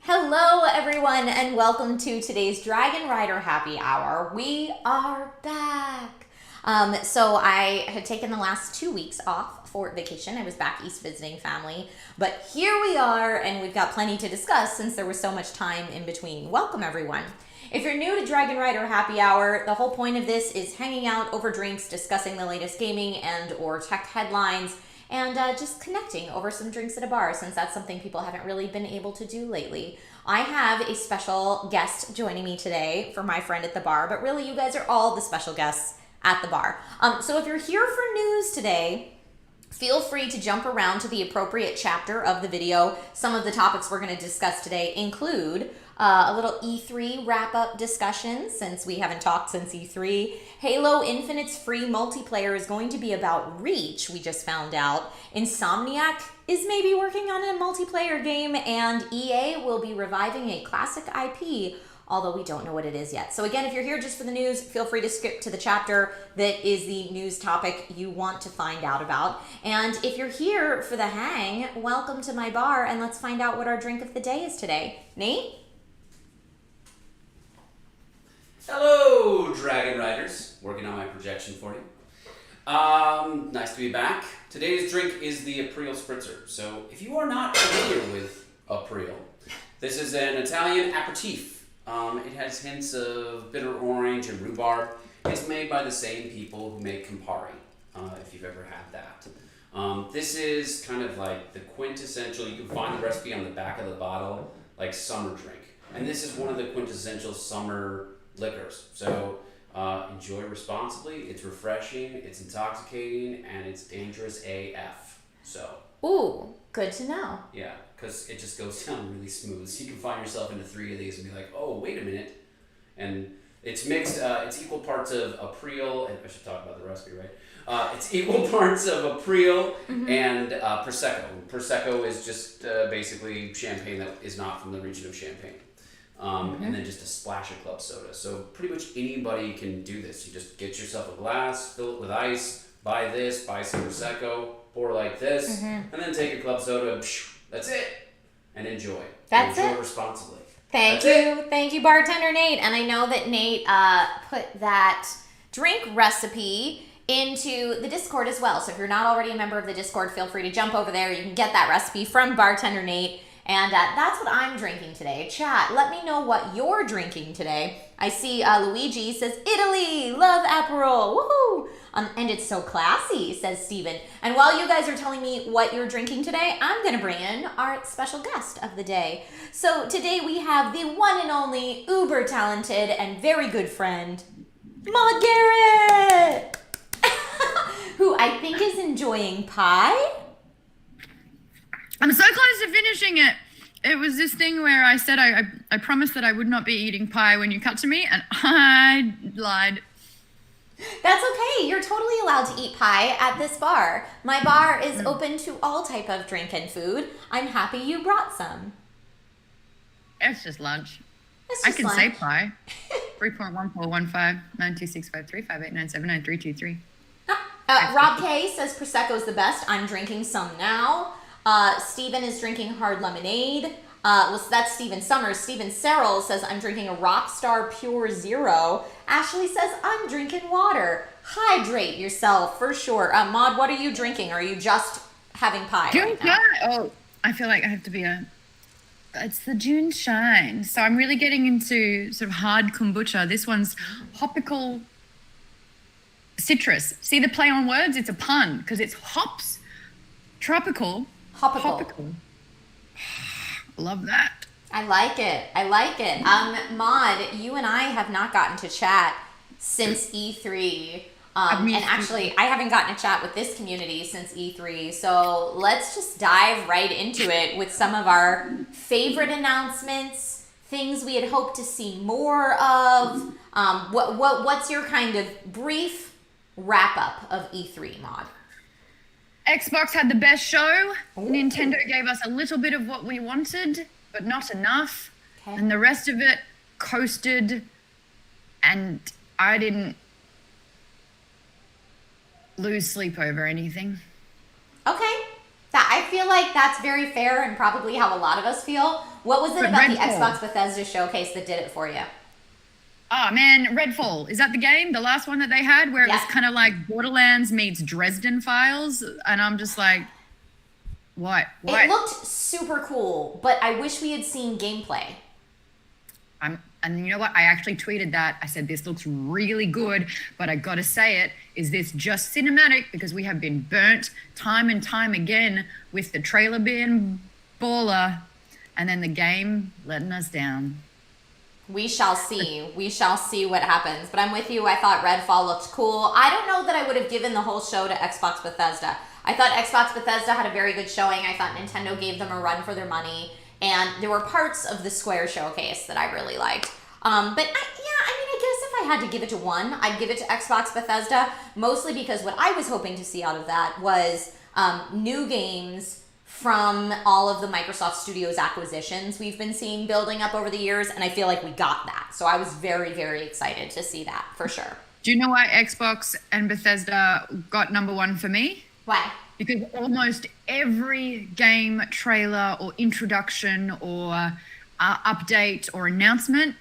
Hello, everyone, and welcome to today's Dragonrider Happy Hour. We are back. So I had taken the last 2 weeks off for vacation. I was back east visiting family, but here we are, and we've got plenty to discuss since there was so much time in between. Welcome, everyone. If you're new to Dragonrider Happy Hour, the whole point of this is hanging out over drinks, discussing the latest gaming and or tech headlines, and just connecting over some drinks at a bar, since that's something people haven't really been able to do lately. I have a special guest joining me today for my friend at the bar, but really you guys are all the special guests at the bar. So if you're here for news today, feel free to jump around to the appropriate chapter of the video. Some of the topics we're going to discuss today include a little E3 wrap-up discussion, since we haven't talked since E3. Halo Infinite's free multiplayer is going to be about Reach, we just found out. Insomniac is maybe working on a multiplayer game, and EA will be reviving a classic IP, although we don't know what it is yet. So again, if you're here just for the news, feel free to skip to the chapter that is the news topic you want to find out about. And if you're here for the hang, welcome to my bar, and let's find out what our drink of the day is today. Nate? Hello, Dragon Riders. Working on my projection for you. Nice to be back. Today's drink is the April Spritzer. So, if you are not familiar with April, this is an Italian aperitif. It has hints of bitter orange and rhubarb. It's made by the same people who make Campari, if you've ever had that. This is kind of like the quintessential, you can find the recipe on the back of the bottle, like summer drink. And this is one of the quintessential summer liquors. So enjoy responsibly. It's refreshing, it's intoxicating, and it's dangerous AF. So. Ooh, good to know. Yeah, because it just goes down really smooth. So you can find yourself into 3 of these and be like, oh, wait a minute. And it's mixed, it's equal parts of April, and I should talk about the recipe, right? It's equal parts of April and Prosecco. Prosecco is just basically champagne that is not from the region of Champagne. And then just a splash of club soda. So pretty much anybody can do this. You just get yourself a glass, fill it with ice, buy some Prosecco, pour like this, and then take a club soda, that's it, and enjoy. That's enjoy it. responsibly. Thank you, bartender Nate. And I know that Nate put that drink recipe into the Discord as well. So if you're not already a member of the Discord, feel free to jump over there. You can get that recipe from bartender Nate. And that's what I'm drinking today. Chat, let me know what you're drinking today. I see Luigi says, Italy, love Aperol, woohoo! And it's so classy, says Steven. And while you guys are telling me what you're drinking today, I'm gonna bring in our special guest of the day. So today we have the one and only uber talented and very good friend, Maude Garrett! Who I think is enjoying pie. I'm so close to finishing it. It was this thing where I said I promised that I would not be eating pie when you cut to me, and I lied. That's okay. You're totally allowed to eat pie at this bar. My bar is open to all type of drink and food. I'm happy you brought some. It's just lunch. It's I just can lunch. say pie. 3.141592653589799323. Rob K says Prosecco's the best. I'm drinking some now. Steven is drinking hard lemonade. Well, that's Steven Summers. Steven Serrell says, I'm drinking a Rockstar Pure Zero. Ashley says, I'm drinking water. Hydrate yourself, for sure. Maude, what are you drinking? Are you just having pie right now? Oh, I feel like I have to be it's the June Shine. So I'm really getting into sort of hard kombucha. This one's hopical citrus. See the play on words? It's a pun because it's hops, tropical. Hopical. Love that. I like it. Maude, you and I have not gotten to chat since E3. And actually, I haven't gotten to chat with this community since E3. So let's just dive right into it with some of our favorite announcements, things we had hoped to see more of. What's your kind of brief wrap up of E3, Maude? Xbox had the best show. Ooh. Nintendo gave us a little bit of what we wanted, but not enough. Okay. And the rest of it coasted, and I didn't lose sleep over anything. Okay. I feel like that's very fair and probably how a lot of us feel. What was it But about the Redfall. Xbox Bethesda showcase that did it for you? Oh man, Redfall. Is that the game? The last one that they had where it was Yeah. kind of like Borderlands meets Dresden Files? And I'm just like, what? It looked super cool, but I wish we had seen gameplay. And you know what? I actually tweeted that. I said, this looks really good, but I gotta say it, is this just cinematic? Because we have been burnt time and time again with the trailer being baller and then the game letting us down. We shall see. We shall see what happens. But I'm with you. I thought Redfall looked cool. I don't know that I would have given the whole show to Xbox Bethesda. I thought Xbox Bethesda had a very good showing. I thought Nintendo gave them a run for their money. And there were parts of the Square showcase that I really liked. I guess if I had to give it to one, I'd give it to Xbox Bethesda, mostly because what I was hoping to see out of that was new games from all of the Microsoft Studios acquisitions we've been seeing building up over the years, and I feel like we got that. So I was very, very excited to see that, for sure. Do you know why Xbox and Bethesda got number one for me? Why? Because almost every game trailer or introduction or update or announcement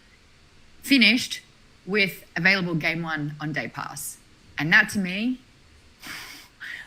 finished with available game one on Day Pass. And that to me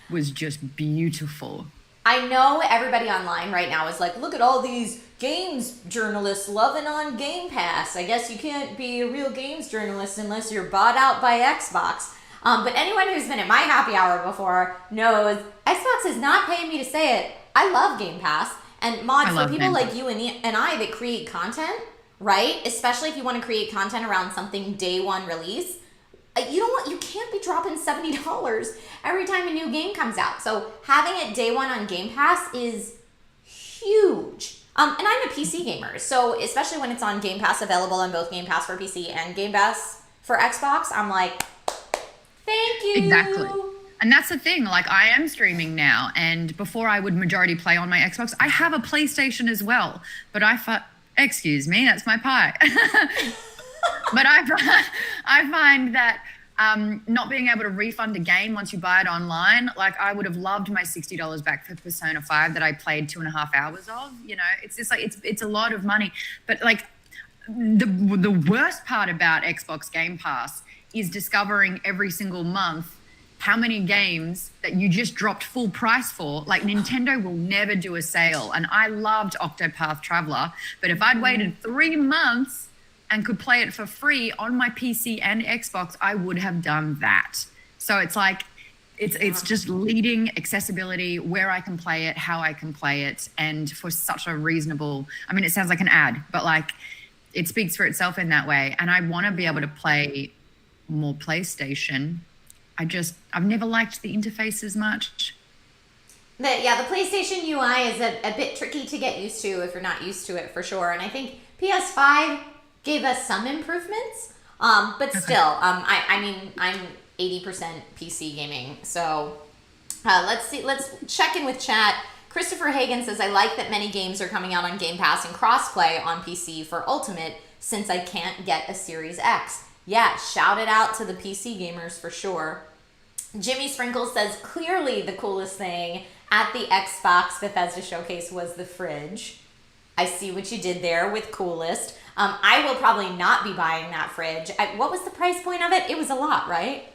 was just beautiful. I know everybody online right now is like, look at all these games journalists loving on Game Pass. I guess you can't be a real games journalist unless you're bought out by Xbox. But anyone who's been at my happy hour before knows Xbox is not paying me to say it. I love Game Pass. And Maude, for people like you and I that create content, right? Especially if you want to create content around something day one release, you can't be dropping $70 every time a new game comes out. So having it day one on Game Pass is huge. And I'm a PC gamer, so especially when it's on Game Pass, available on both Game Pass for PC and Game Pass for Xbox, I'm like, thank you. Exactly. And that's the thing, like I am streaming now, and before I would majority play on my Xbox, I have a PlayStation as well, but excuse me, that's my pie. But I find that not being able to refund a game once you buy it online, like I would have loved my $60 back for Persona 5 that I played 2.5 hours of. You know, it's just like it's a lot of money. But like the worst part about Xbox Game Pass is discovering every single month how many games that you just dropped full price for. Like Nintendo will never do a sale, and I loved Octopath Traveler, but if I'd waited 3 months and could play it for free on my PC and Xbox, I would have done that. So it's like, it's just leading accessibility, where I can play it, how I can play it, and for such a reasonable, I mean, it sounds like an ad, but like it speaks for itself in that way. And I want to be able to play more PlayStation. I've never liked the interface as much. The PlayStation UI is a bit tricky to get used to if you're not used to it, for sure. And I think PS5 gave us some improvements, but still, I'm 80% PC gaming. So let's check in with chat. Christopher Hagen says, I like that many games are coming out on Game Pass and crossplay on PC for Ultimate, since I can't get a Series X. Yeah, shout it out to the PC gamers for sure. Jimmy Sprinkles says, clearly the coolest thing at the Xbox Bethesda showcase was the fridge. I see what you did there with coolest. I will probably not be buying that fridge. What was the price point of it? It was a lot, right?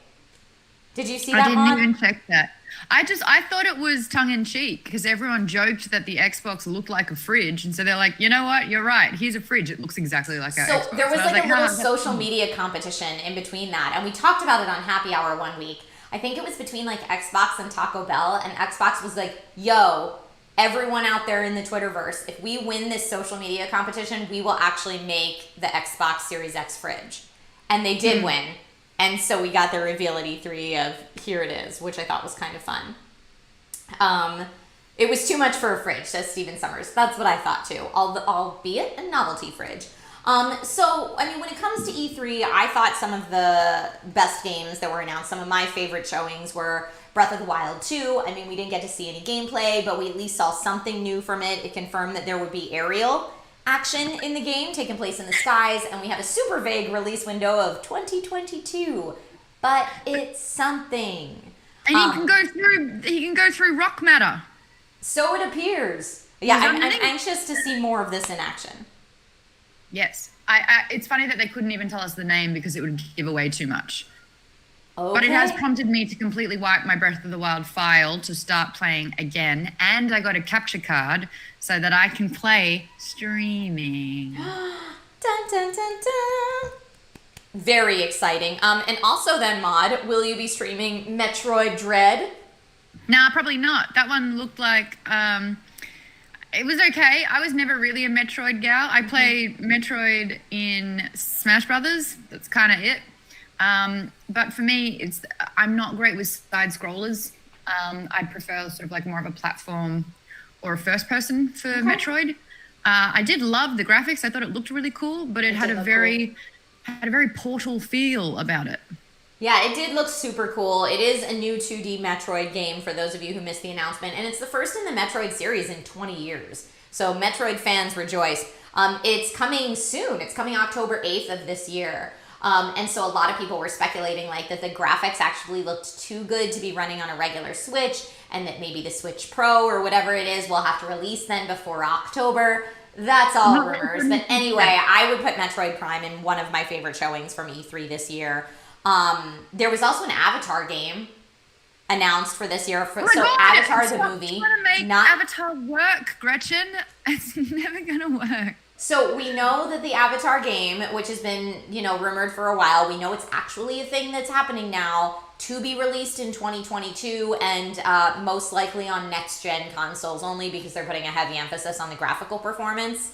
Did you see that, I Maude? didn't even check that. I thought it was tongue-in-cheek because everyone joked that the Xbox looked like a fridge. And so they're like, you know what? You're right. Here's a fridge. It looks exactly like our Xbox. So there was and I like a little "Huh, social media competition in between that. And we talked about it on Happy Hour one week. I think it was between like Xbox and Taco Bell. And Xbox was like, yo, everyone out there in the Twitterverse, if we win this social media competition, we will actually make the Xbox Series X fridge. And they did win. And so we got the reveal at E3 of here it is, which I thought was kind of fun. It was too much for a fridge, says Steven Summers. That's what I thought too, albeit a novelty fridge. So, I mean, when it comes to E3, I thought some of the best games that were announced, some of my favorite showings were Breath of the Wild 2. I mean, we didn't get to see any gameplay, but we at least saw something new from it. It confirmed that there would be aerial action in the game taking place in the skies, and we have a super vague release window of 2022. But it's something. And he can go through rock matter. So it appears. Yeah, It was I'm underneath. anxious to see more of this in action. Yes. It's funny that they couldn't even tell us the name because it would give away too much. Okay. But it has prompted me to completely wipe my Breath of the Wild file to start playing again. And I got a capture card so that I can play streaming. Dun, dun, dun, dun. Very exciting. And also then, Maude, will you be streaming Metroid Dread? Nah, probably not. That one looked like it was okay. I was never really a Metroid gal. I played Metroid in Smash Brothers. That's kind of it. But for me, I'm not great with side scrollers. I'd prefer sort of like more of a platform or a first person for Metroid. I did love the graphics. I thought it looked really cool, but it had a very Portal feel about it. Yeah, it did look super cool. It is a new 2D Metroid game for those of you who missed the announcement, and it's the first in the Metroid series in 20 years. So Metroid fans rejoice. It's coming soon. It's coming October 8th of this year. And so a lot of people were speculating like that the graphics actually looked too good to be running on a regular Switch, and that maybe the Switch Pro or whatever it is will have to release then before October. That's all rumors. But anyway, I would put Metroid Prime in one of my favorite showings from E3 this year. There was also an Avatar game announced for this year. Avatar the movie. Trying to make Avatar work, Gretchen. It's never gonna work. So we know that the Avatar game, which has been, rumored for a while, we know it's actually a thing that's happening now, to be released in 2022 and most likely on next-gen consoles only because they're putting a heavy emphasis on the graphical performance.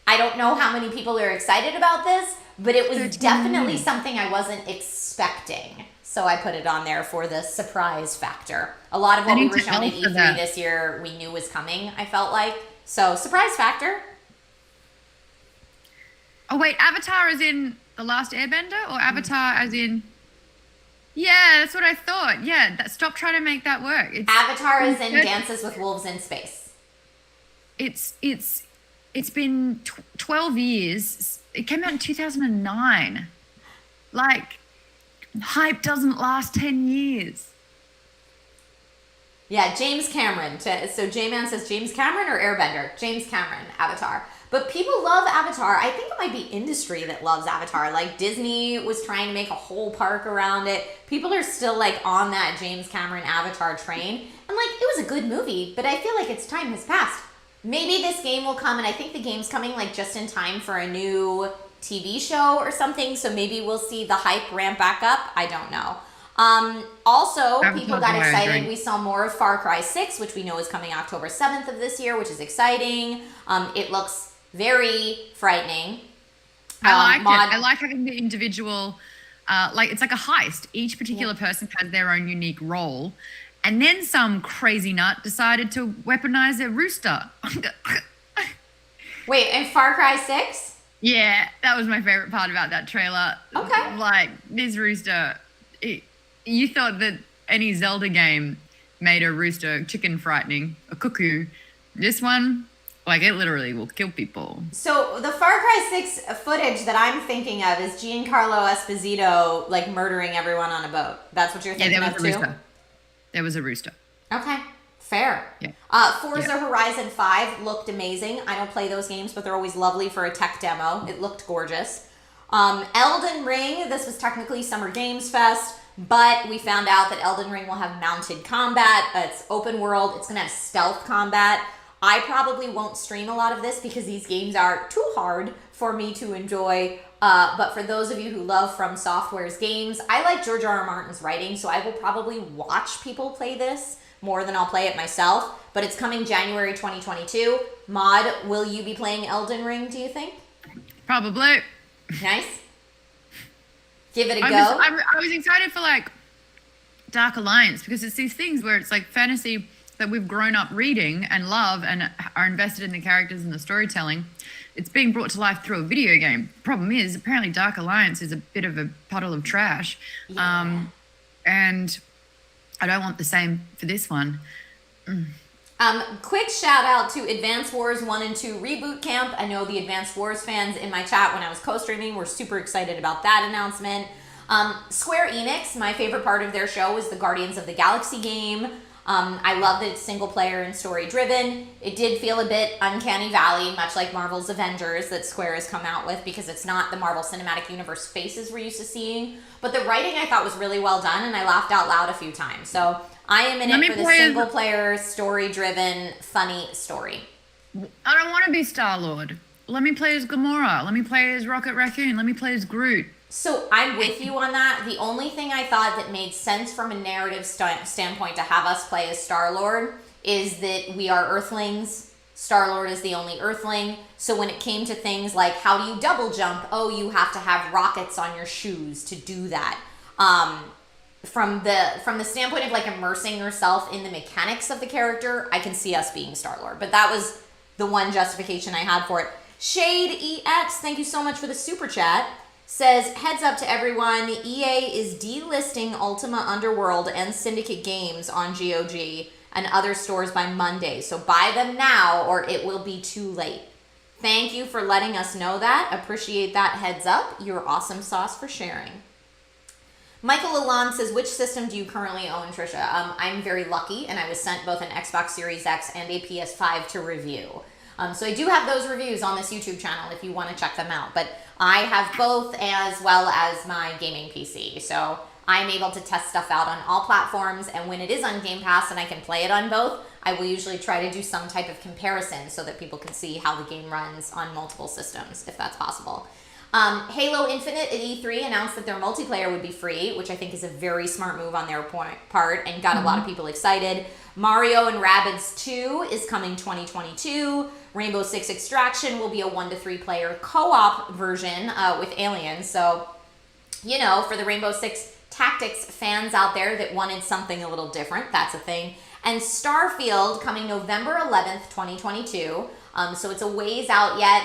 I don't know how many people are excited about this, but it was definitely something I wasn't expecting. So I put it on there for the surprise factor. A lot of what we were shown at E3 this year we knew was coming, I felt like. So surprise factor. Oh, wait, Avatar as in The Last Airbender or Avatar as in... Yeah, that's what I thought. Yeah, stop trying to make that work. Avatar as in Dances with Wolves in Space. It's been 12 years. It came out in 2009. Like, hype doesn't last 10 years. Yeah, James Cameron. So J-Man says James Cameron or Airbender? James Cameron, Avatar. But people love Avatar. I think it might be industry that loves Avatar. Like Disney was trying to make a whole park around it. People are still like on that James Cameron Avatar train. And like, it was a good movie, but I feel like its time has passed. Maybe this game will come, and I think the game's coming like just in time for a new TV show or something. So maybe we'll see the hype ramp back up. I don't know. Also, people got excited. We saw more of Far Cry 6, which we know is coming October 7th of this year, which is exciting. It looks very frightening. I like it. I like having the individual, it's like a heist. Each particular person has their own unique role. And then some crazy nut decided to weaponize a rooster. Wait, and Far Cry 6? Yeah, that was my favorite part about that trailer. Okay. Like, this rooster, you thought that any Zelda game made a rooster chicken frightening, a cuckoo. This one, like, it literally will kill people. So the Far Cry 6 footage that I'm thinking of is Giancarlo Esposito, like, murdering everyone on a boat. That's what you're thinking of, too? Rooster. There was a rooster. Okay, fair. Yeah. Forza Horizon 5 looked amazing. I don't play those games, but they're always lovely for a tech demo. It looked gorgeous. Elden Ring, this was technically Summer Games Fest, but we found out that Elden Ring will have mounted combat. It's open world. It's going to have stealth combat. I probably won't stream a lot of this because these games are too hard for me to enjoy. But for those of you who love From Software's games, I like George R.R. Martin's writing, so I will probably watch people play this more than I'll play it myself. But it's coming January 2022. Maude, will you be playing Elden Ring, do you think? Probably. Nice. Give it a go. I was excited for, like, Dark Alliance because it's these things where it's like fantasy that we've grown up reading and love and are invested in the characters and the storytelling. It's being brought to life through a video game. Problem is, apparently Dark Alliance is a bit of a puddle of trash. Yeah. And I don't want the same for this one. Quick shout out to Advance Wars 1 and 2 Reboot Camp. I know the Advance Wars fans in my chat when I was co-streaming were super excited about that announcement. Square Enix, my favorite part of their show is the Guardians of the Galaxy game. I love that it's single player and story driven. It did feel a bit uncanny valley, much like Marvel's Avengers that Square has come out with, because it's not the Marvel Cinematic Universe faces we're used to seeing. But the writing I thought was really well done, and I laughed out loud a few times. So I am in it for the single player, story driven, funny story. I don't want to be Star-Lord. Let me play as Gamora. Let me play as Rocket Raccoon. Let me play as Groot. So I'm with you on that. The only thing I thought that made sense from a narrative standpoint to have us play as Star-Lord is that we are Earthlings. Star-Lord is the only Earthling. So when it came to things like how do you double jump? Oh, you have to have rockets on your shoes to do that. From the standpoint of like immersing yourself in the mechanics of the character, I can see us being Star-Lord. But that was the one justification I had for it. Shade EX, thank you so much for the super chat. Says, heads up to everyone, EA is delisting Ultima Underworld and Syndicate games on GOG and other stores by Monday. So buy them now or it will be too late. Thank you for letting us know that. Appreciate that heads up. You're awesome sauce for sharing. Michael Lalonde says, which system do you currently own, Trisha? I'm very lucky, and I was sent both an Xbox Series X and a PS5 to review. So I do have those reviews on this YouTube channel if you want to check them out. But I have both as well as my gaming PC. So I'm able to test stuff out on all platforms. And when it is on Game Pass and I can play it on both, I will usually try to do some type of comparison so that people can see how the game runs on multiple systems, if that's possible. Halo Infinite at E3 announced that their multiplayer would be free, which I think is a very smart move on their part and got a lot of people excited. Mario and Rabbids 2 is coming 2022. Rainbow Six Extraction will be a 1 to 3 player co-op version with aliens. So, you know, for the Rainbow Six Tactics fans out there that wanted something a little different, that's a thing. And Starfield coming November 11th, 2022. So it's a ways out yet.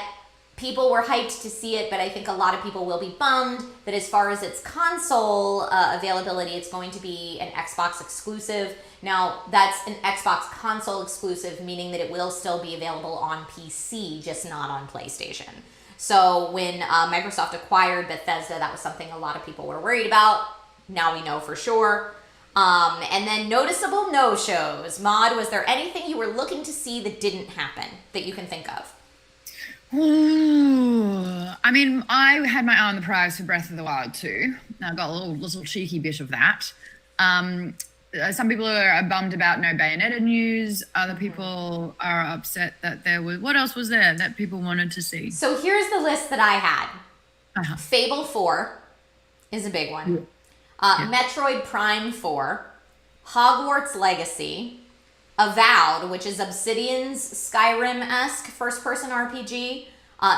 People were hyped to see it, but I think a lot of people will be bummed that as far as its console availability, it's going to be an Xbox exclusive. Now, that's an Xbox console exclusive, meaning that it will still be available on PC, just not on PlayStation. So when Microsoft acquired Bethesda, that was something a lot of people were worried about. Now we know for sure. And then noticeable no-shows. Maude, was there anything you were looking to see that didn't happen that you can think of? Ooh. I mean, I had my eye on the prize for Breath of the Wild too. I got a little cheeky bit of that. Some people are bummed about no Bayonetta news. Other people are upset that there was... What else was there that people wanted to see? So here's the list that I had. Fable 4 is a big one. Metroid Prime 4. Hogwarts Legacy. Avowed, which is Obsidian's Skyrim-esque first-person RPG,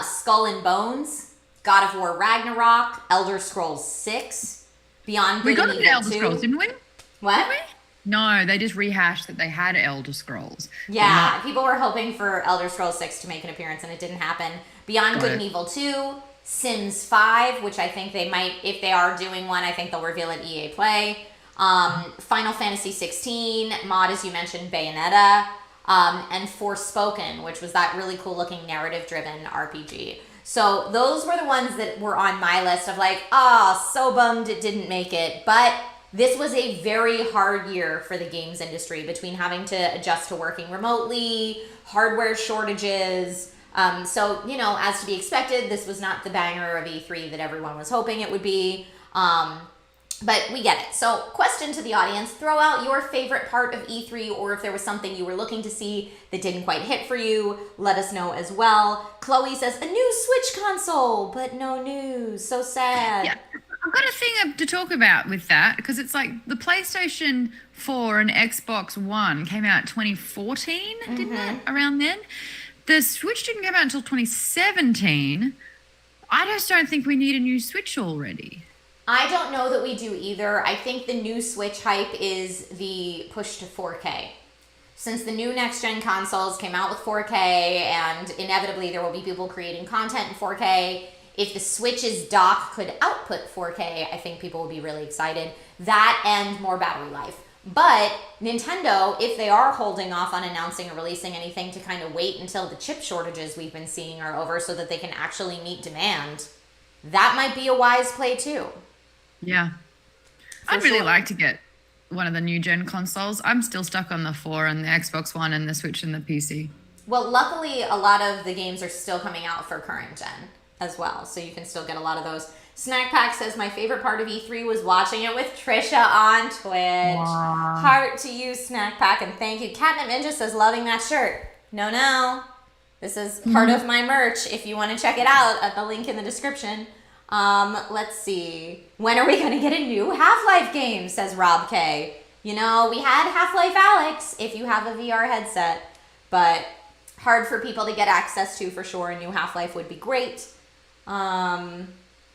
Skull and Bones, God of War Ragnarok, Elder Scrolls 6, Beyond Good and Evil 2. We got Elder Scrolls, didn't we? What? Didn't we? No, they just rehashed that they had Elder Scrolls. Yeah, people were hoping for Elder Scrolls 6 to make an appearance, and it didn't happen. Beyond Good and Evil 2, Sims 5, which I think they might, if they are doing one, I think they'll reveal at EA Play. Final Fantasy 16, Maude, as you mentioned, Bayonetta, and Forspoken, which was that really cool looking narrative driven RPG. So those were the ones that were on my list of like, so bummed it didn't make it. But this was a very hard year for the games industry between having to adjust to working remotely, hardware shortages. So, you know, as to be expected, this was not the banger of E3 that everyone was hoping it would be. But we get it. So, question to the audience, throw out your favorite part of E3, or if there was something you were looking to see that didn't quite hit for you, let us know as well. Chloe says, a new Switch console, but no news. So sad. Yeah. I've got a thing to talk about with that, because it's like the PlayStation 4 and Xbox One came out 2014, didn't it? Around then. The Switch didn't come out until 2017. I just don't think we need a new Switch already. I don't know that we do either. I think the new Switch hype is the push to 4K. Since the new next-gen consoles came out with 4K, and inevitably there will be people creating content in 4K, if the Switch's dock could output 4K, I think people will be really excited. That and more battery life. But Nintendo, if they are holding off on announcing or releasing anything to kind of wait until the chip shortages we've been seeing are over so that they can actually meet demand, that might be a wise play too. Yeah. I'd really like to get one of the new gen consoles. I'm still stuck on the 4 and the Xbox One and the Switch and the PC. Well, luckily, a lot of the games are still coming out for current gen as well, so you can still get a lot of those. Snack Pack says, my favorite part of E3 was watching it with Trisha on Twitch. Wow. Heart to you, Snack Pack, and thank you. Catnip Ninja says, loving that shirt. No. This is part of my merch. If you want to check it out, at the link in the description. Let's see. When are we going to get a new Half-Life game, says Rob K. You know, we had Half-Life Alyx if you have a VR headset, but hard for people to get access to for sure. A new Half-Life would be great.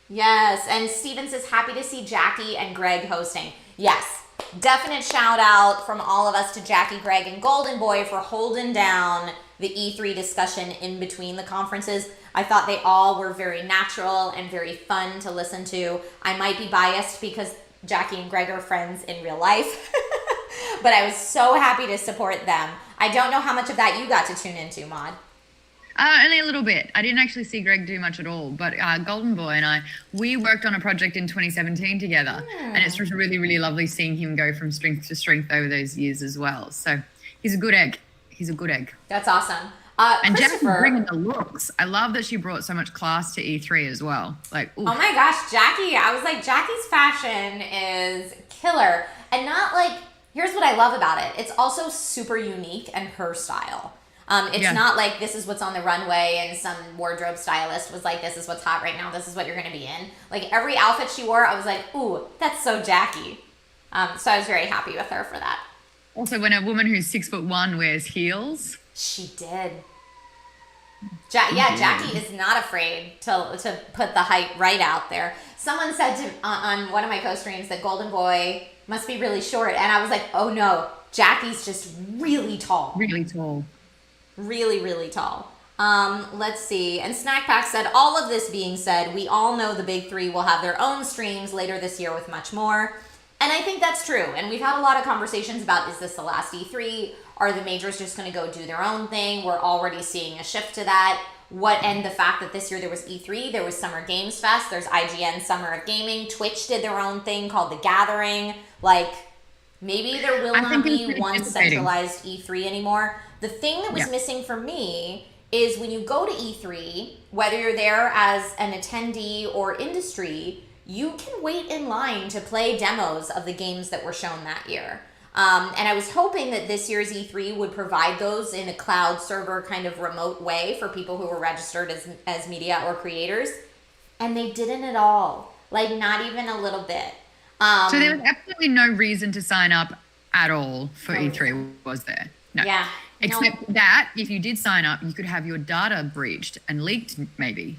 Yes, and Steven says, happy to see Jackie and Greg hosting. Yes, definite shout out from all of us to Jackie, Greg, and Golden Boy for holding down the E3 discussion in between the conferences. I thought they all were very natural and very fun to listen to. I might be biased because Jackie and Greg are friends in real life, but I was so happy to support them. I don't know how much of that you got to tune into, Maude. Only a little bit. I didn't actually see Greg do much at all, but Golden Boy and we worked on a project in 2017 together, and it's just really, really lovely seeing him go from strength to strength over those years as well. So he's a good egg. That's awesome. And Jackie's Christopher, bringing the looks. I love that she brought so much class to E3 as well. Like, oof. oh my gosh, Jackie. I was like, Jackie's fashion is killer. And not like, here's what I love about it. It's also super unique and her style. It's not like this is what's on the runway and some wardrobe stylist was like, this is what's hot right now. This is what you're going to be in. Like every outfit she wore, I was like, ooh, that's so Jackie. So I was very happy with her for that. Also, when a woman who's 6'1" wears heels. She did. Jackie is not afraid to put the height right out there. Someone said on one of my co-streams that Golden Boy must be really short. And I was like, oh no, Jackie's just really tall. Really tall. Really, really tall. Let's see. And Snack Pack said, all of this being said, we all know the big three will have their own streams later this year with much more. And I think that's true. And we've had a lot of conversations about, is this the last E3? Are the majors just going to go do their own thing? We're already seeing a shift to that. And the fact that this year there was E3, there was Summer Games Fest, there's IGN Summer of Gaming, Twitch did their own thing called The Gathering. Like, maybe there will not be one centralized E3 anymore. The thing that was missing for me is when you go to E3, whether you're there as an attendee or industry, you can wait in line to play demos of the games that were shown that year. And I was hoping that this year's E3 would provide those in a cloud server kind of remote way for people who were registered as media or creators. And they didn't at all. Like, not even a little bit. So there was absolutely no reason to sign up at all for E3, was there? No. Yeah. Except that if you did sign up, you could have your data breached and leaked, maybe.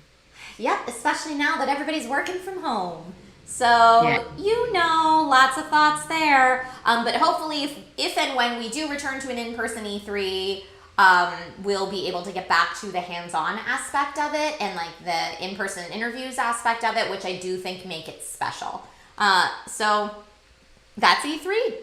Yep, especially now that everybody's working from home. So, lots of thoughts there. But hopefully, if and when we do return to an in-person E3, we'll be able to get back to the hands-on aspect of it and like the in-person interviews aspect of it, which I do think make it special. So, that's E3.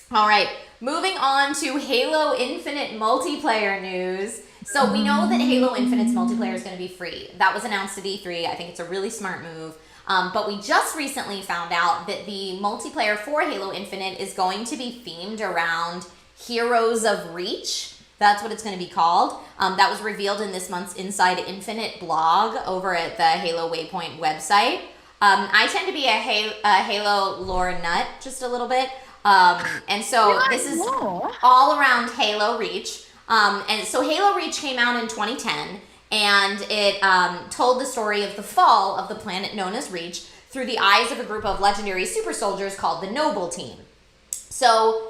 All right, moving on to Halo Infinite multiplayer news. So we know that Halo Infinite's multiplayer is going to be free. That was announced at E3. I think it's a really smart move. But we just recently found out that the multiplayer for Halo Infinite is going to be themed around Heroes of Reach. That's what it's going to be called. That was revealed in this month's Inside Infinite blog over at the Halo Waypoint website. I tend to be a Halo lore nut just a little bit. And so this is all around Halo Reach. And so Halo Reach came out in 2010, and it told the story of the fall of the planet known as Reach through the eyes of a group of legendary super soldiers called the Noble Team. So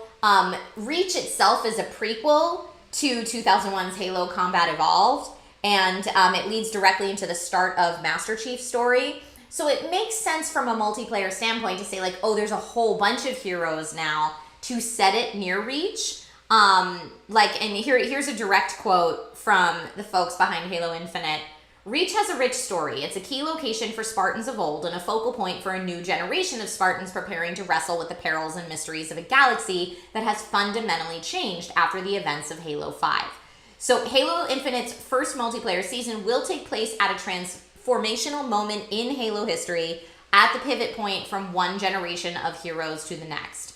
Reach itself is a prequel to 2001's Halo Combat Evolved, and it leads directly into the start of Master Chief's story. So it makes sense from a multiplayer standpoint to say like, oh, there's a whole bunch of heroes now to set it near Reach. And here's a direct quote from the folks behind Halo Infinite. Reach has a rich story. It's a key location for Spartans of old and a focal point for a new generation of Spartans preparing to wrestle with the perils and mysteries of a galaxy that has fundamentally changed after the events of Halo 5. So Halo Infinite's first multiplayer season will take place at a transformational moment in Halo history at the pivot point from one generation of heroes to the next.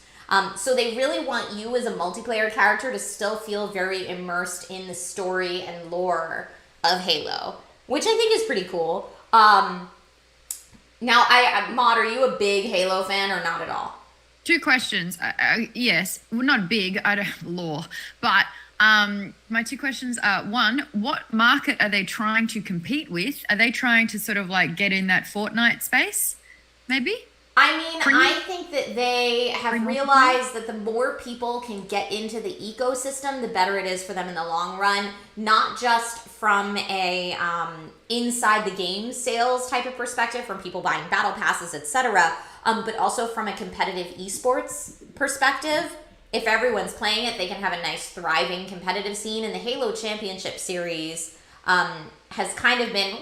So they really want you as a multiplayer character to still feel very immersed in the story and lore of Halo, which I think is pretty cool. Now, Maude, are you a big Halo fan or not at all? 2 questions. Yes, well, not big. I don't have lore, but my 2 questions are: one, what market are they trying to compete with? Are they trying to sort of like get in that Fortnite space? Maybe. I mean, I think that they have realized that the more people can get into the ecosystem, the better it is for them in the long run. Not just from a inside the game sales type of perspective, from people buying battle passes, etc., but also from a competitive esports perspective. If everyone's playing it, they can have a nice, thriving competitive scene. And the Halo Championship Series has kind of been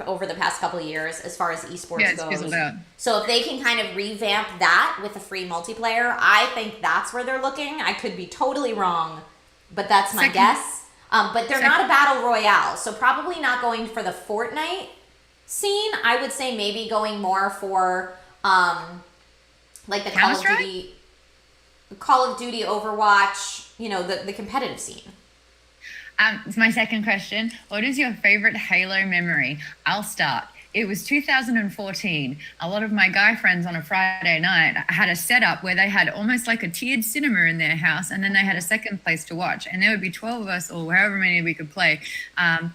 over the past couple of years as far as esports goes. So if they can kind of revamp that with a free multiplayer, I think that's where they're looking. I could be totally wrong, but that's my guess. But they're not a battle royale, so probably not going for the Fortnite scene. I would say maybe going more for like the Call of Duty, Overwatch, the competitive scene. It's my second question. What is your favorite Halo memory? I'll start. It was 2014. A lot of my guy friends on a Friday night had a setup where they had almost like a tiered cinema in their house, and then they had a second place to watch. And there would be 12 of us, or however many we could play,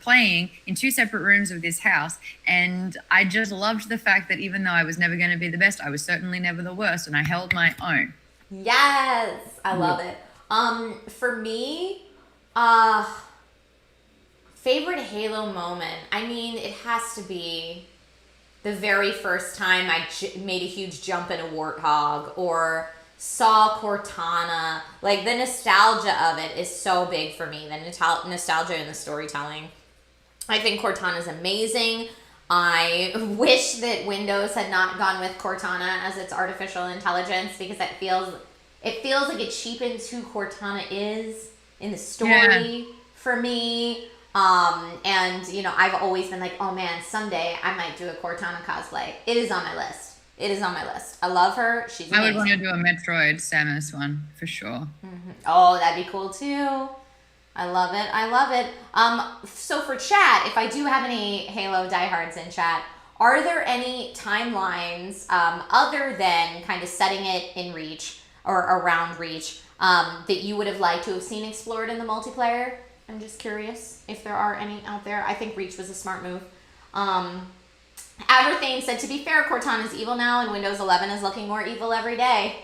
playing in 2 separate rooms of this house. And I just loved the fact that even though I was never going to be the best, I was certainly never the worst, and I held my own. Yes, I love it. For me, favorite Halo moment. I mean, it has to be the very first time I made a huge jump in a warthog or saw Cortana. Like, the nostalgia of it is so big for me. The nostalgia and the storytelling. I think Cortana's amazing. I wish that Windows had not gone with Cortana as its artificial intelligence, because it feels like it cheapens who Cortana is in the story for me. And I've always been like, oh man, someday I might do a Cortana cosplay. It is on my list. I love her. She's amazing. I would want to do a Metroid Samus one for sure. Mm-hmm. Oh, that'd be cool too. I love it. So for chat, if I do have any Halo diehards in chat, are there any timelines other than kind of setting it in Reach or around Reach that you would have liked to have seen explored in the multiplayer? I'm just curious if there are any out there. I think Reach was a smart move. Aberthane said, to be fair, Cortana's evil now, and Windows 11 is looking more evil every day.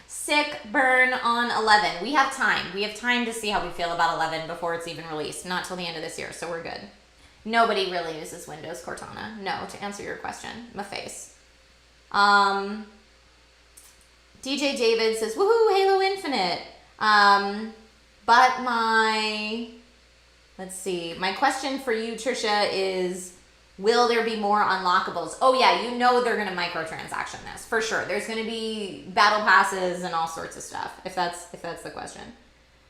Sick burn on 11. We have time. We have time to see how we feel about 11 before it's even released. Not till the end of this year, so we're good. Nobody really uses Windows Cortana. No, to answer your question. My face. DJ David says, woohoo, Halo Infinite. But my question for you, Trisha, is, will there be more unlockables? Oh yeah, they're going to microtransaction this, for sure. There's going to be battle passes and all sorts of stuff, if that's the question.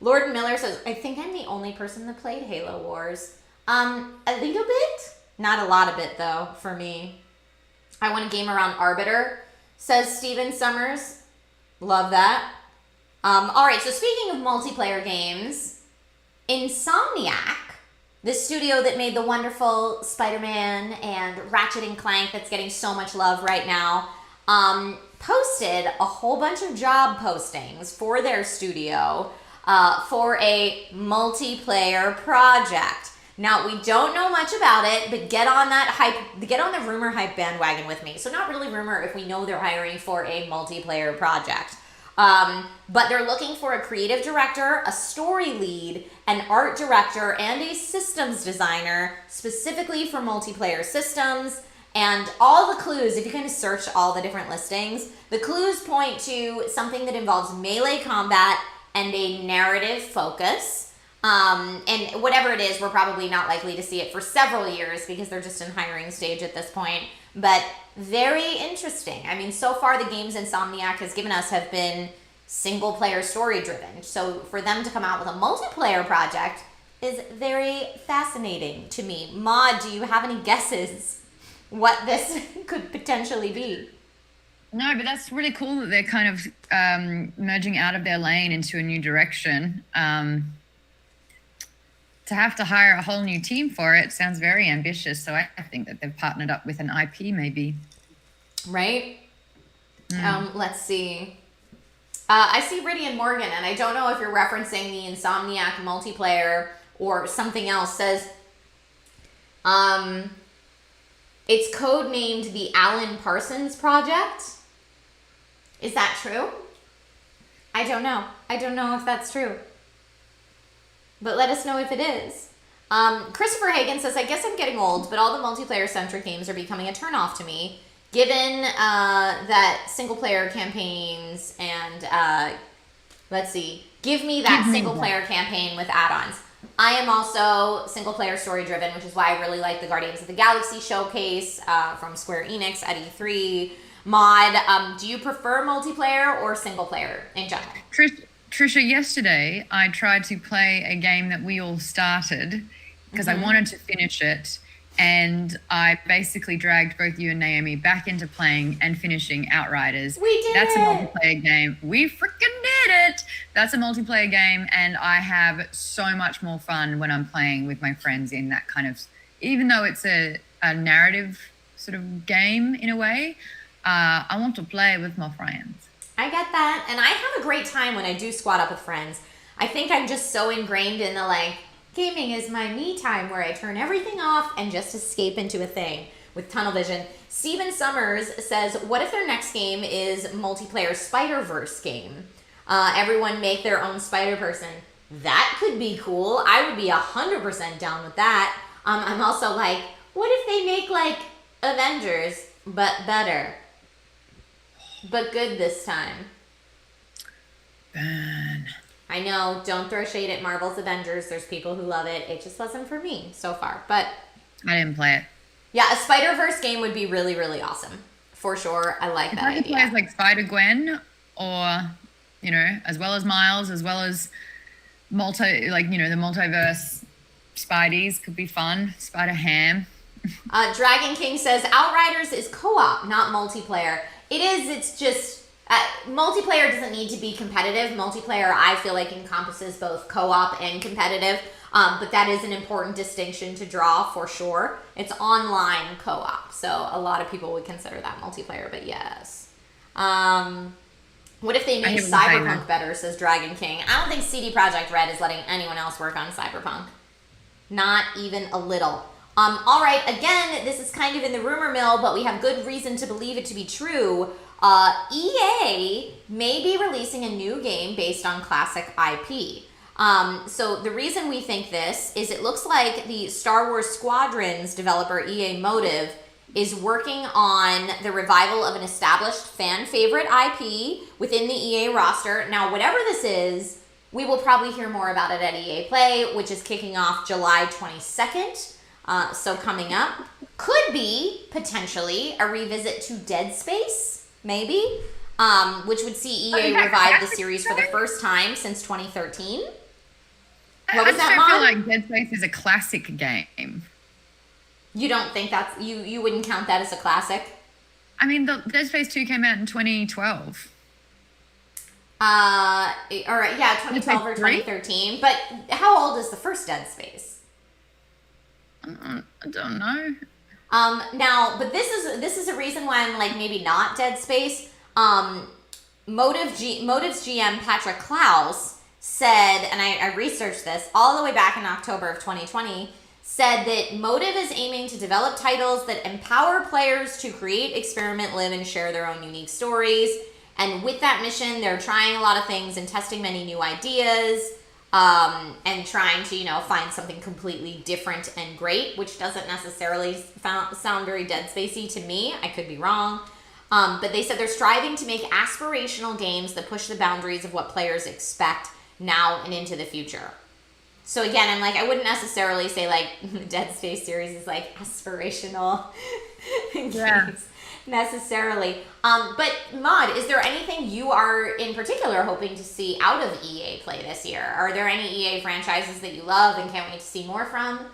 Lord Miller says, I think I'm the only person that played Halo Wars. A little bit? Not a lot of it, though, for me. I want to game around Arbiter, says Steven Summers. Love that. All right, so speaking of multiplayer games, Insomniac, the studio that made the wonderful Spider-Man and Ratchet and Clank that's getting so much love right now, posted a whole bunch of job postings for their studio for a multiplayer project. Now, we don't know much about it, but get on the rumor hype bandwagon with me. So not really rumor if we know they're hiring for a multiplayer project. But they're looking for a creative director, a story lead, an art director, and a systems designer specifically for multiplayer systems. And all the clues, if you kind of search all the different listings, the clues point to something that involves melee combat and a narrative focus. And whatever it is, we're probably not likely to see it for several years because they're just in hiring stage at this point. But very interesting. I mean, so far the games Insomniac has given us have been single player story driven. So for them to come out with a multiplayer project is very fascinating to me. Maude, do you have any guesses what this could potentially be? No, but that's really cool that they're kind of merging out of their lane into a new direction. To have to hire a whole new team for it sounds very ambitious. So I think that they've partnered up with an IP maybe. Right? Let's see. I see Ridian Morgan, and I don't know if you're referencing the Insomniac multiplayer or something else. Says, it's codenamed the Alan Parsons Project. Is that true? I don't know. I don't know if that's true. But let us know if it is. Christopher Hagen says, I guess I'm getting old, but all the multiplayer-centric games are becoming a turnoff to me, given that single-player campaigns and, let's see, give me that single-player campaign with add-ons. I am also single-player story-driven, which is why I really like the Guardians of the Galaxy showcase from Square Enix at E3. Maude, do you prefer multiplayer or single-player in general? Trisha, yesterday I tried to play a game that we all started because I wanted to finish it, and I basically dragged both you and Naomi back into playing and finishing Outriders. We did That's it! a multiplayer game. We freaking did it! That's a multiplayer game, and I have so much more fun when I'm playing with my friends in that kind of, even though it's a narrative sort of game in a way, I want to play with my friends. I get that, and I have a great time when I do squad up with friends. I think I'm just so ingrained in the, like, gaming is my me time where I turn everything off and just escape into a thing with tunnel vision. Steven Summers says, what if their next game is multiplayer Spider-Verse game? Everyone make their own Spider-Person. That could be cool. I would be 100% down with that. I'm also like, what if they make, like, Avengers, but better? But good this time. Burn. I know, don't throw shade at Marvel's Avengers. There's people who love it. It just wasn't for me so far. But I didn't play it. yeah, a Spider-Verse game would be really, really awesome. For sure. I like that I could idea. play as like Spider-Gwen or, you know, as well as Miles, as well as the multiverse Spideys could be fun. Spider-Ham. Dragon King says, Outriders is co-op, not multiplayer. It is, it's just, multiplayer doesn't need to be competitive. Multiplayer, I feel like, encompasses both co-op and competitive, but that is an important distinction to draw for sure. It's online co-op, so a lot of people would consider that multiplayer, but yes. What if they made Cyberpunk better, says Dragon King. I don't think CD Projekt Red is letting anyone else work on Cyberpunk. Not even a little. All right, again, this is kind of in the rumor mill, but we have good reason to believe it to be true. EA may be releasing a new game based on classic IP. So the reason we think this is it looks like the Star Wars Squadrons developer EA Motive is working on the revival of an established fan favorite IP within the EA roster. Now, whatever this is, we will probably hear more about it at EA Play, which is kicking off July 22nd. So coming up, could be potentially a revisit to Dead Space, maybe, which would see EA revive the series for the first time since 2013. What was that, Maude? I feel like Dead Space is a classic game. You don't think that's, you wouldn't count that as a classic? I mean, the Dead Space 2 came out in 2012. All right, yeah, 2012 or 2013. But how old is the first Dead Space? I don't know. Now, but this is a reason why I'm like maybe not Dead Space. Motive's GM Patrick Klaus said, and I researched this all the way back in October of 2020, said that Motive is aiming to develop titles that empower players to create, experiment, live, and share their own unique stories. And with that mission, they're trying a lot of things and testing many new ideas. And trying to, find something completely different and great, which doesn't necessarily sound very Dead Spacey to me. I could be wrong. But they said they're striving to make aspirational games that push the boundaries of what players expect now and into the future. So again, I'm like, I wouldn't necessarily say like the Dead Space series is like aspirational games necessarily. But Maude, is there anything you are in particular hoping to see out of EA Play this year? Are there any EA franchises that you love and can't wait to see more from?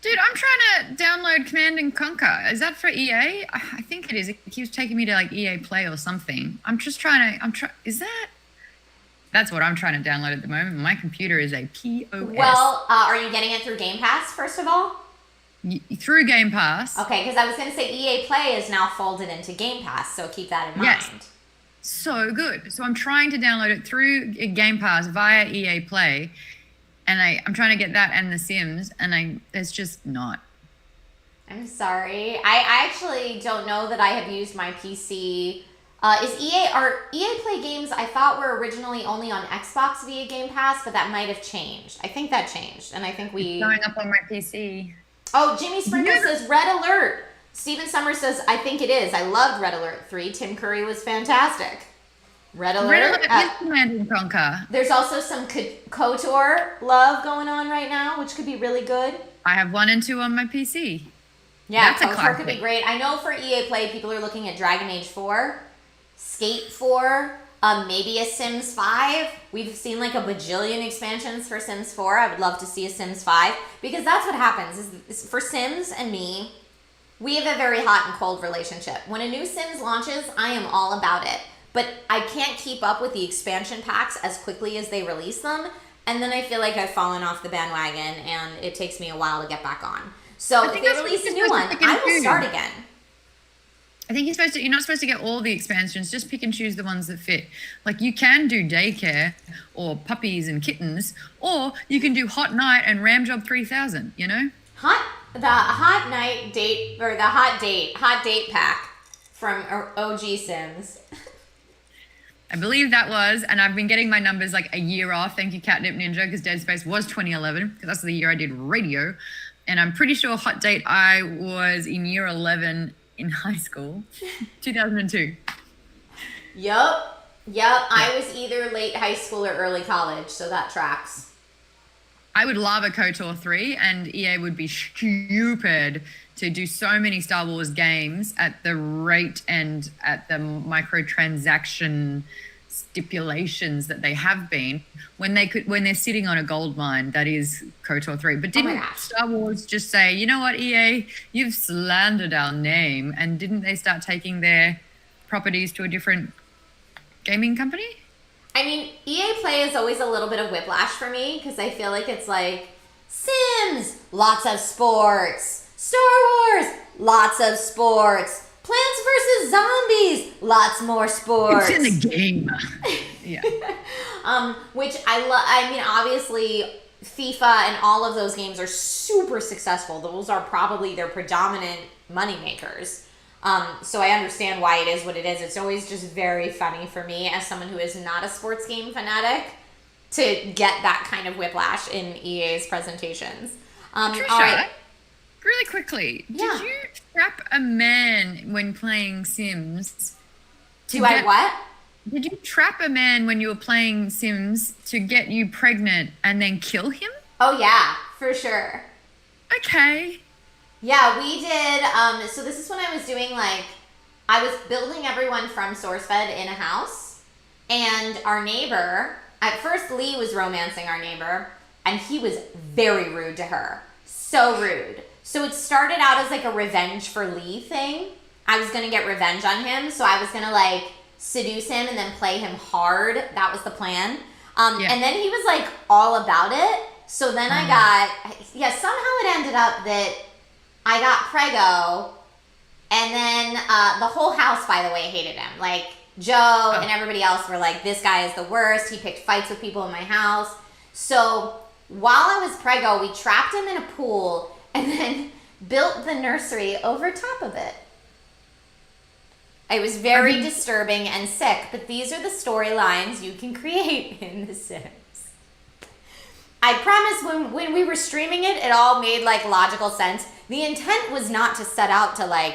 Dude, I'm trying to download Command and Conquer. Is that for EA? I think it is. It keeps taking me to like EA Play or something. Is that? That's what I'm trying to download at the moment. My computer is a POS. Well, are you getting it through Game Pass, first of all? Through Game Pass. Okay, because I was going to say EA Play is now folded into Game Pass, so keep that in mind. Yes. So good. So I'm trying to download it through Game Pass via EA Play. And I'm trying to get that and The Sims, and it's just not. I'm sorry. I actually don't know that I have used my PC. Are EA Play games I thought were originally only on Xbox via Game Pass, but that might have changed. I think that changed, and I think It's going up on my PC. Oh, Jimmy Sprinkle says Red Alert. Steven Summers says, I think it is. I loved Red Alert 3. Tim Curry was fantastic. Red Alert is Command and Conquer. There's also some KOTOR love going on right now, which could be really good. I have 1 and 2 on my PC. Yeah, KOTOR could be great. I know for EA Play, people are looking at Dragon Age 4, Skate 4, maybe a Sims 5. We've seen like a bajillion expansions for Sims 4. I would love to see a Sims 5, because that's what happens. Is for Sims and me, we have a very hot and cold relationship. When a new Sims launches, I am all about it. But I can't keep up with the expansion packs as quickly as they release them. And then I feel like I've fallen off the bandwagon and it takes me a while to get back on. So if they release a new one, I will start again. I think you're not supposed to get all the expansions, just pick and choose the ones that fit. Like you can do daycare or puppies and kittens, or you can do Hot Night and Ram Job 3000, you know? The hot date pack from OG Sims. I believe that was, and I've been getting my numbers like a year off. Thank you, Catnip Ninja, because Dead Space was 2011, because that's the year I did radio. And I'm pretty sure Hot Date, I was in year 11 in high school, 2002. Yup. I was either late high school or early college, so that tracks. I would love a KOTOR 3, and EA would be stupid to do so many Star Wars games at the rate and at the microtransaction stipulations that they have been when they're sitting on a gold mine that is KOTOR 3. But didn't Star Wars just say, you know what, EA, you've slandered our name, and didn't they start taking their properties to a different gaming company? I mean, EA Play is always a little bit of whiplash for me, because I feel like it's like Sims, lots of sports. Star Wars, lots of sports. Plants vs. Zombies, lots more sports. It's in the game. Yeah. Which I love. I mean, obviously, FIFA and all of those games are super successful. Those are probably their predominant money makers. So I understand why it is what it is. It's always just very funny for me as someone who is not a sports game fanatic to get that kind of whiplash in EA's presentations. Trisha, all right. Really quickly, did you trap a man when playing Sims? What? Did you trap a man when you were playing Sims to get you pregnant and then kill him? Oh, yeah, for sure. Okay. Yeah, we did. So this is when I was doing I was building everyone from SourceFed in a house, and our neighbor, at first Lee was romancing our neighbor, and he was very rude to her. So rude. So it started out as like a revenge for Lee thing. I was going to get revenge on him. So I was going to seduce him and then play him hard. That was the plan. And then he was all about it. So then somehow it ended up that I got preggo. And then the whole house, by the way, hated him. Joe and everybody else were like, this guy is the worst. He picked fights with people in my house. So while I was preggo, we trapped him in a pool and then built the nursery over top of it. It was very disturbing and sick, but these are the storylines you can create in The Sims. I promise when we were streaming it, it all made logical sense. The intent was not to set out to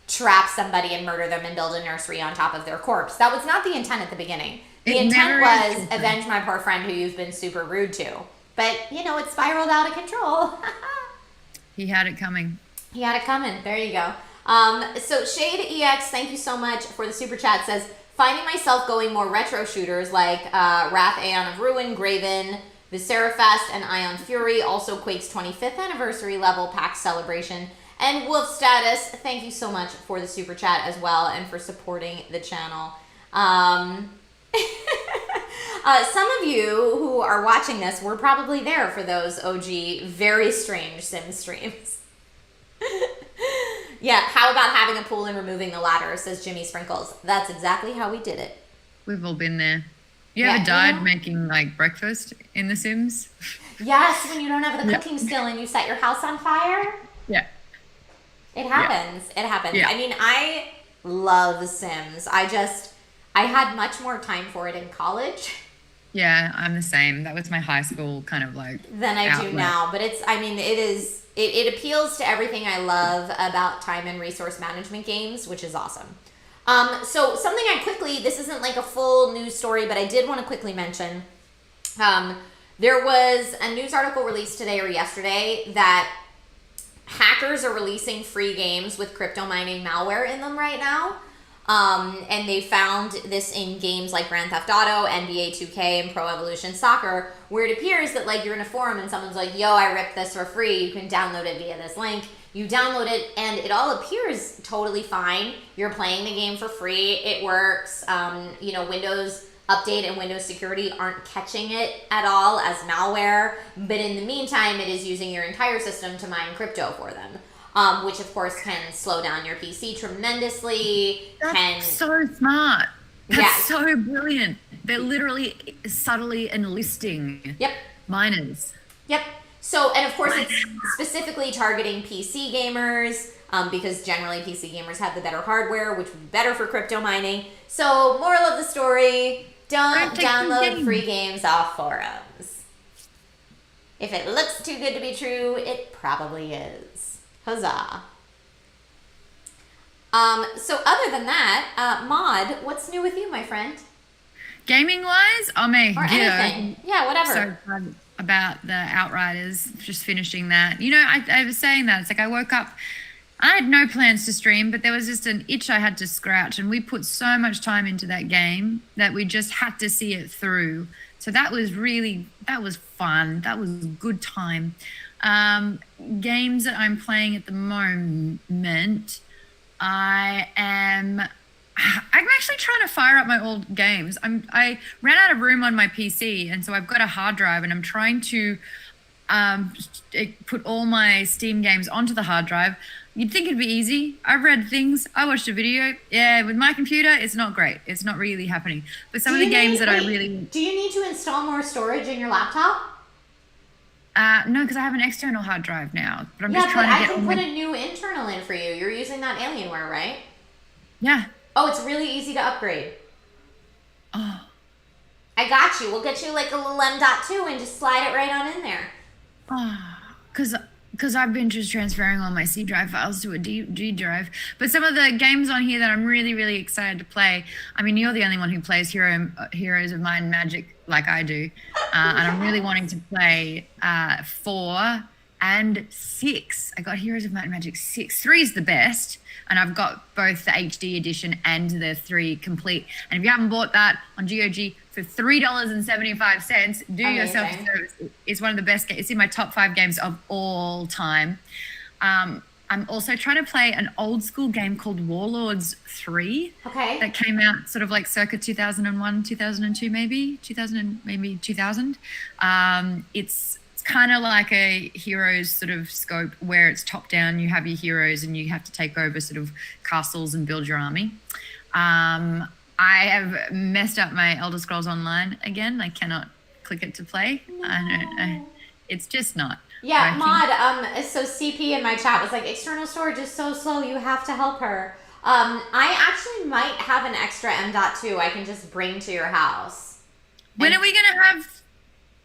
trap somebody and murder them and build a nursery on top of their corpse. That was not the intent at the beginning. The intent was avenge my poor friend who you've been super rude to. But, it spiraled out of control. He had it coming. He had it coming. There you go. So Shade EX, thank you so much for the super chat, says, finding myself going more retro shooters like Wrath Aeon of Ruin, Graven, Viscera Fest and Ion Fury, also Quake's 25th anniversary level pack celebration, and Wolf Status. Thank you so much for the super chat as well and for supporting the channel. Some of you who are watching this were probably there for those OG very strange sim streams. Yeah, how about having a pool and removing the ladder, says Jimmy Sprinkles. That's exactly how we did it. We've all been there. You ever died making like breakfast in The Sims? Yes, when you don't have the cooking skill and you set your house on fire. Yeah. It happens. It happens. Yeah. I mean, I love The Sims. I had much more time for it in college. Yeah, I'm the same. That was my high school kind of like than I outlet. do now. But it appeals to everything I love about time and resource management games, which is awesome. So something this isn't like a full news story, but I did want to quickly mention, there was a news article released today or yesterday that hackers are releasing free games with crypto mining malware in them right now. And they found this in games like Grand Theft Auto, NBA 2K, and Pro Evolution Soccer, where it appears that like you're in a forum and someone's like, yo, I ripped this for free. You can download it via this link. You download it and it all appears totally fine. You're playing the game for free. It works. Windows Update and Windows Security aren't catching it at all as malware. But in the meantime, it is using your entire system to mine crypto for them. Which of course can slow down your PC tremendously. That's so smart. That's so brilliant. They're literally subtly enlisting miners. Yep. So, and of course it's specifically targeting PC gamers, because generally PC gamers have the better hardware, which would be better for crypto mining. So, moral of the story, don't download free games off forums. If it looks too good to be true, it probably is. Huzzah. So other than that, Maude, what's new with you, my friend? Gaming wise, oh my god. Anything. Yeah, whatever. So fun about the Outriders, just finishing that. You know, I was saying that. It's like I woke up, I had no plans to stream, but there was just an itch I had to scratch, and we put so much time into that game that we just had to see it through. So that was fun. That was a good time. Games that I'm playing at the moment, I'm actually trying to fire up my old games. I ran out of room on my PC, and so I've got a hard drive, and I'm trying to put all my Steam games onto the hard drive. You'd think it'd be easy. I've read things. I watched a video. Yeah, with my computer, it's not great. It's not really happening. But some of the games that I really... Do you need to install more storage in your laptop? No, because I have an external hard drive now. But I'm just trying to get... I can put a new internal in for you. You're using that Alienware, right? Yeah. Oh, it's really easy to upgrade. Oh. I got you. We'll get you like a little M.2 and just slide it right on in there. Oh, because I've been just transferring all my C drive files to a D drive. But some of the games on here that I'm really, really excited to play, I mean, you're the only one who plays Heroes of Might and Magic like I do. And I'm really wanting to play 4 and 6. I got Heroes of Might and Magic 6. 3 is the best. And I've got both the HD edition and the 3 complete. And if you haven't bought that on GOG for $3.75, do yourself a service. It's one of the best games. It's in my top 5 games of all time. I'm also trying to play an old school game called Warlords 3. Okay. That came out sort of like circa 2001, 2002 maybe, 2000. It's kind of like a Heroes sort of scope where it's top down. You have your heroes and you have to take over sort of castles and build your army. I have messed up my Elder Scrolls Online again. I cannot click it to play. No. It's just not. Yeah, Maude, so CP in my chat was like, external storage is so slow, you have to help her. I actually might have an extra M.2 I can just bring to your house. When are we going to have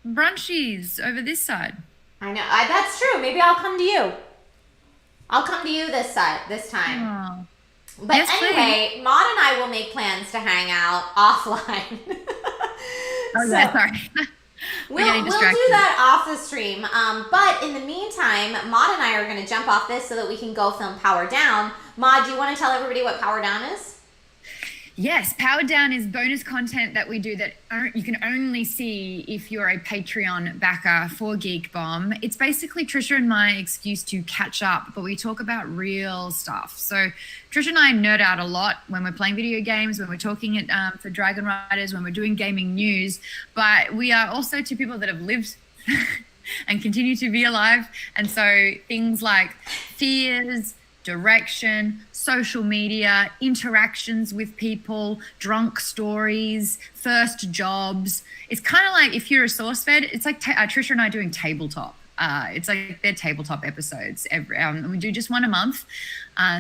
brunchies over this side? I know. That's true. Maybe I'll come to you. I'll come to you this time. Oh. But yes, anyway, please. Maude and I will make plans to hang out offline. Yeah, sorry. We'll do that off the stream. But in the meantime, Maude and I are going to jump off this so that we can go film Power Down. Maude, do you want to tell everybody what Power Down is? Yes, Powered Down is bonus content that we do that you can only see if you're a Patreon backer for Geek Bomb. It's basically Trisha and my excuse to catch up, but we talk about real stuff. So Trisha and I nerd out a lot when we're playing video games, when we're talking for Dragonriders, when we're doing gaming news, but we are also two people that have lived and continue to be alive. And so things like fears, direction, social media, interactions with people, drunk stories, first jobs. It's kind of like if you're a source fed, it's like Trisha and I doing tabletop. It's like they're tabletop episodes. We do just one a month,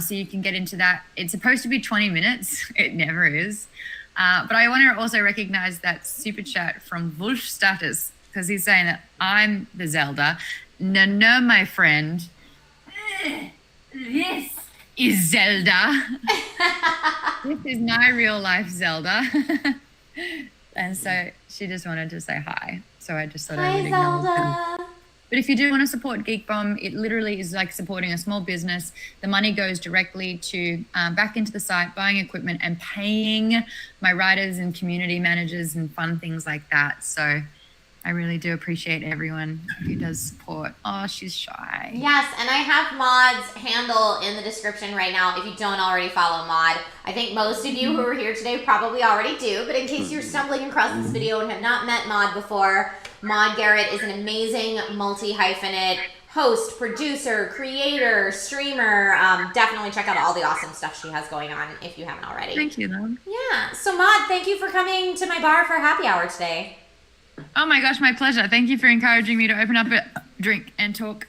so you can get into that. It's supposed to be 20 minutes. It never is. But I want to also recognize that super chat from Wolf Status, because he's saying that I'm the Zelda. No, my friend. This is Zelda. This is my real life Zelda. And so she just wanted to say hi. So I just thought I would acknowledge them. But if you do want to support Geek Bomb, it literally is like supporting a small business. The money goes directly to back into the site, buying equipment and paying my writers and community managers and fun things like that. So I really do appreciate everyone who does support. Oh, she's shy. Yes, and I have Maude's handle in the description right now if you don't already follow Maude. I think most of you who are here today probably already do, but in case you're stumbling across this video and have not met Maude before, Maude Garrett is an amazing multi-hyphenate host, producer, creator, streamer. Definitely check out all the awesome stuff she has going on if you haven't already. Thank you, though. Yeah, so Maude, thank you for coming to my bar for happy hour today. Oh my gosh, my pleasure. Thank you for encouraging me to open up a drink and talk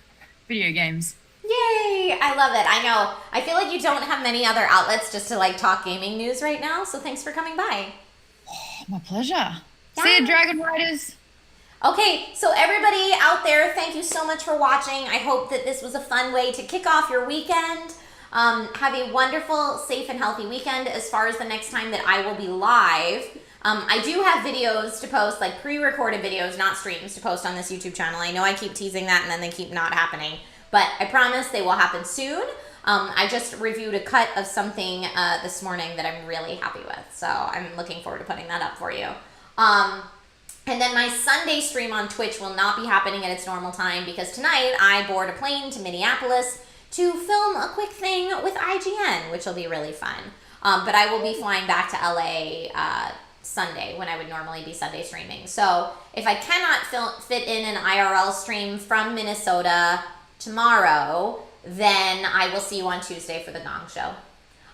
video games. Yay! I love it. I know. I feel like you don't have many other outlets just to like talk gaming news right now, so thanks for coming by. Oh, my pleasure. Yeah. See you, Dragonriders. Okay, so everybody out there, thank you so much for watching. I hope that this was a fun way to kick off your weekend. Have a wonderful, safe, and healthy weekend as far as the next time that I will be live. I do have videos to post, like pre-recorded videos, not streams, to post on this YouTube channel. I know I keep teasing that and then they keep not happening, but I promise they will happen soon. I just reviewed a cut of something this morning that I'm really happy with, so I'm looking forward to putting that up for you. And then my Sunday stream on Twitch will not be happening at its normal time because tonight I board a plane to Minneapolis to film a quick thing with IGN, which will be really fun. But I will be flying back to LA Sunday when I would normally be Sunday streaming. So if I cannot fit in an IRL stream from Minnesota tomorrow, then I will see you on Tuesday for the Gong Show.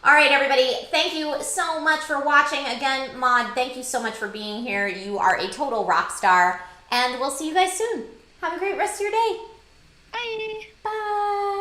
All right, everybody, thank you so much for watching. Again, Maude, thank you so much for being here. You are a total rock star, and we'll see you guys soon. Have a great rest of your day. Bye. Bye.